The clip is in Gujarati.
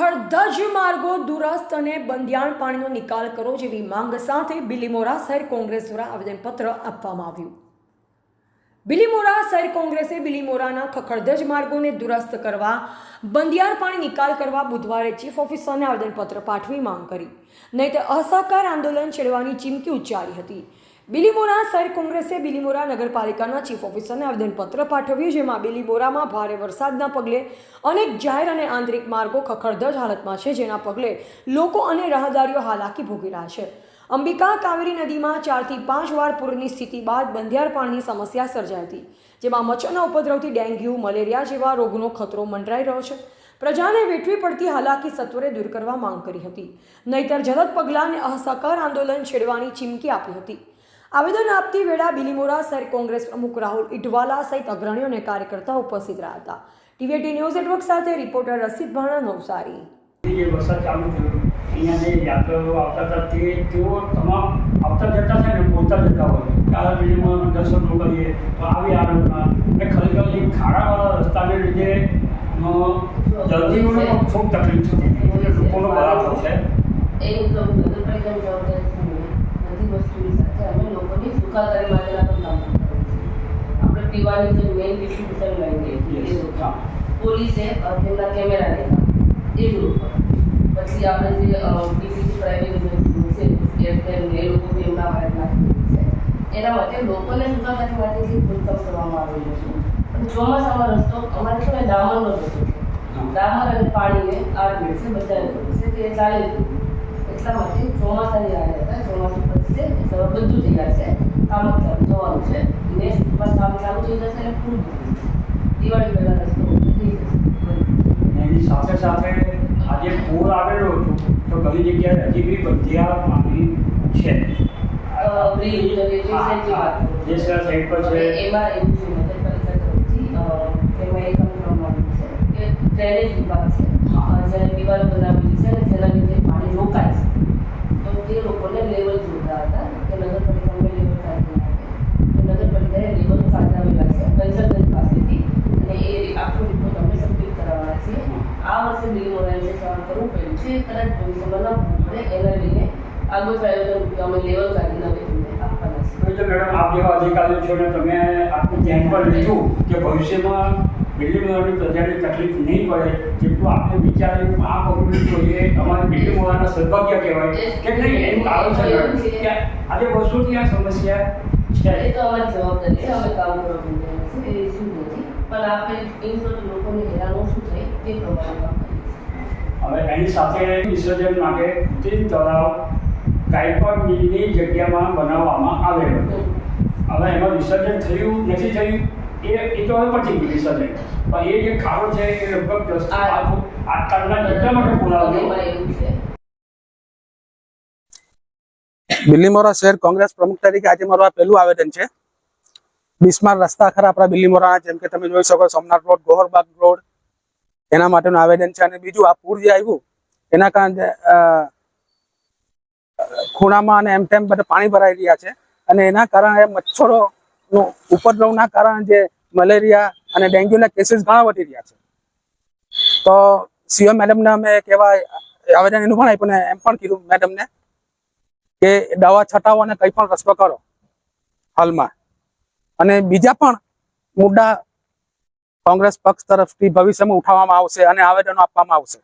ખખડધજ માર્ગો દુરસ્ત અને બંધિયાણ પાણીનો નિકાલ કરો જેવી માંગ સાથે બિલીમોરા શહેર કોંગ્રેસ દ્વારા આવેદનપત્ર આપવામાં આવ્યું। બિલીમોરા શહેર કોંગ્રેસે બિલીમોરાના ખખડધજ માર્ગોને દુરસ્ત કરવા બંધિયાણ પાણી નિકાલ કરવા બુધવારે ચીફ ઓફિસરને આવેદનપત્ર પાઠવી માંગ કરી, નહીં તે અસહકાર આંદોલન છેડવાની ચીમકી ઉચ્ચારી હતી। બિલીમોરા શહેર કોંગ્રેસે બિલીમોરા નગરપાલિકાના ચીફ ઓફિસરને આવેદનપત્ર પાઠવ્યું, જેમાં બિલીમોરામાં ભારે વરસાદના પગલે અનેક જાહેર અને આંતરિક માર્ગો ખખડધજ હાલતમાં છે, જેના પગલે લોકો અને રાહદારીઓ હાલાકી ભોગવી રહ્યા છે। અંબિકા કાવેરી નદીમાં 4 થી 5 વાર પૂરની સ્થિતિ બાદ બંધિયાર પાણીની સમસ્યા સર્જાઈ હતી, જેમાં મચ્છરના ઉપદ્રવથી ડેન્ગ્યુ, મલેરિયા જેવા રોગનો ખતરો મંડરાઈ રહ્યો છે। પ્રજાને વેઠવી પડતી હાલાકી સત્વરે દૂર કરવા માંગ કરી હતી, નહીતર જલદ પગલાં અને અસહકાર આંદોલન છેડવાની ચીમકી આપી હતી। આવેદન આપતી વેળા બિલીમોરા શહેર કોંગ્રેસ પ્રમુખ રાહુલ ઇટવાલા સહિત અગ્રણીઓ અને કાર્યકર્તાઓ ઉપસ્થિત રહ્યા હતા। ટીવીટી ન્યૂઝ નેટવર્ક સાથે રિપોર્ટર રસીદ ભાણા, નવસારી। વરસાદ ચાલુ થયો, અહીંયા જે યાત્રાળુઓ આવતા હતા તેઓ તમામ આવતા જતા છે ને બોલતા જતા હોય આ બિલ્ડિંગમાં દર્શન કરીએ તો આવી આનંદમાં એ ખરેખર એક ખાડાવાળા રસ્તાને લીધે દર્દીઓને ખૂબ તકલીફ થતી હતી, લોકોનો બરાબર છે એ નગરપાલિકાની જવાબદારી બધી વસ્તુની સાથે અમે લોકોની સુખાકારી માટેના પણ કામ કરતા હોઈએ છીએ। આપણે પીવાની જે મેઇન ડિસ્ટ્રીબ્યુશન લાઈન એ લોકો, પોલીસે તેમના કેમેરા લેવા એ લોકો, પછી આપણે જે બીજી પ્રાઇવેટ એજન્સી છે એરટેલ એ લોકો બી એમના વાયર નાખી છે, એના માટે લોકોને સુખાકારી માટે જે ખોદકામ કરવામાં આવેલું છે। અને ચોમાસામાં રસ્તો અમારે છે ને ડામરનો રસ્તો છે, ડામર અને પાણીને આડમેળ છે, બધાને ખબર છે કે એ ચાલે જ એટલા માટે ચોમાસાની આવ્યા હતા, ચોમાસું પડશે એટલે બધું તૈયાર છે, કામ ચાલુ થવાનું છે, નેક્સ્ટ કામ ચાલુ થઈ જશે અને પૂરું દિવાળી પહેલાં રસ્તો થઈ જશે। એની સાથે સાથે આજે પૂર આવેલો હતો તો ઘણી જગ્યાએ હજી બી બંધિયાર પાણી છે, જે સાઈડ પર છે એમાં એવું છે નગરપાલિકા તરફથી એમાં એક કામ કરવામાં આવ્યું છે કે ડ્રેનેજ વિભાગ છે, જ્યારે દિવાલ બનાવેલી છે ને જેના લીધે પાણી રોકાય છે, તો તે લોકોને લેવલ જોતા હતા કે નગરપાલિકામાં લેવલ કાઢી નાખે, તો નગરપાલિકાએ લેવલ કાઢાવેલા છે કન્સલ્ટન્ટ પાસેથી, અને એ આખો રિપોર્ટ અમે સબમિટ કરાવવાના છીએ। આ વર્ષે બિલીમોરાએ જે કામ કરવું પડ્યું છે કદાચ ભવિષ્યમાં ન પડે, એના લઈને આગળ આયોજન અમે લેવલ કાઢીને અમે તમને આપવાના છીએ। તો મેડમ આપ જેવા અધિકારીઓ છો ને તમે આટલું ધ્યાન પર લીધું કે ભવિષ્યમાં બિલ્ડિંગોની પ્રજાની તકલીફ નહીં પડે, જેટલું આપણે વિચાર્યું આ પગલું જોઈએ અમારે બિલ્ડિંગોના સદભાગ્ય કહેવાય કે નહીં, એનું કારણ છે કે આજે વર્ષોથી આ સમસ્યા છે। એ તો અમારી જવાબદારી છે, અમે કામ કરવા જોઈએ છે, એ શું નથી, પણ આપણે ઇન્ફોર્ટ લોકોને હેરાન ઓછું થાય તે પ્રમાણે કામ કરીએ છીએ। હવે એની સાથે વિસર્જન માટે કૃત્રિમ તળાવ કાયપણની જગ્યામાં બનાવવામાં આવેલો હતો। હવે એમાં વિસર્જન થયું નથી થયું એ તો હવે પતી ગયું વિસર્જન, પણ એ જે ખાડો છે એ લગભગ 10 આજકાલના એટલા માટે બોલાવ્યો। એમાં એવું છે બિલીમોરા શહેર કોંગ્રેસ પ્રમુખ તરીકે આજે મારું આ પહેલું આવેદન છે। બિસ્માર રસ્તા ખરા આપણા બિલીમોરાના, જેમ કે તમે જોઈ શકો સોમનાથ રોડ, ગોહરબાગ રોડ, એના માટેનું આવેદન છે। અને બીજું આ પૂર જે આવ્યું એના કારણે ખૂણામાં અને એમ તેમ બધા પાણી ભરાઈ રહ્યા છે, અને એના કારણે મચ્છરોનો ઉપદ્રવના કારણે જે મલેરિયા અને ડેન્ગ્યુના કેસીસ ઘણા વધી રહ્યા છે। તો સીએમ મેડમને અમે કહેવા આવેદન એનું પણ આપ્યું ને એમ પણ કીધું મેડમને કે દવા છટાવો અને કંઈ પણ રસ્તો કરો હાલમાં, અને બીજા પણ મુદ્દા કોંગ્રેસ પક્ષ તરફથી ભવિષ્યમાં ઉઠાવવામાં આવશે અને આવેદનો આપવામાં આવશે।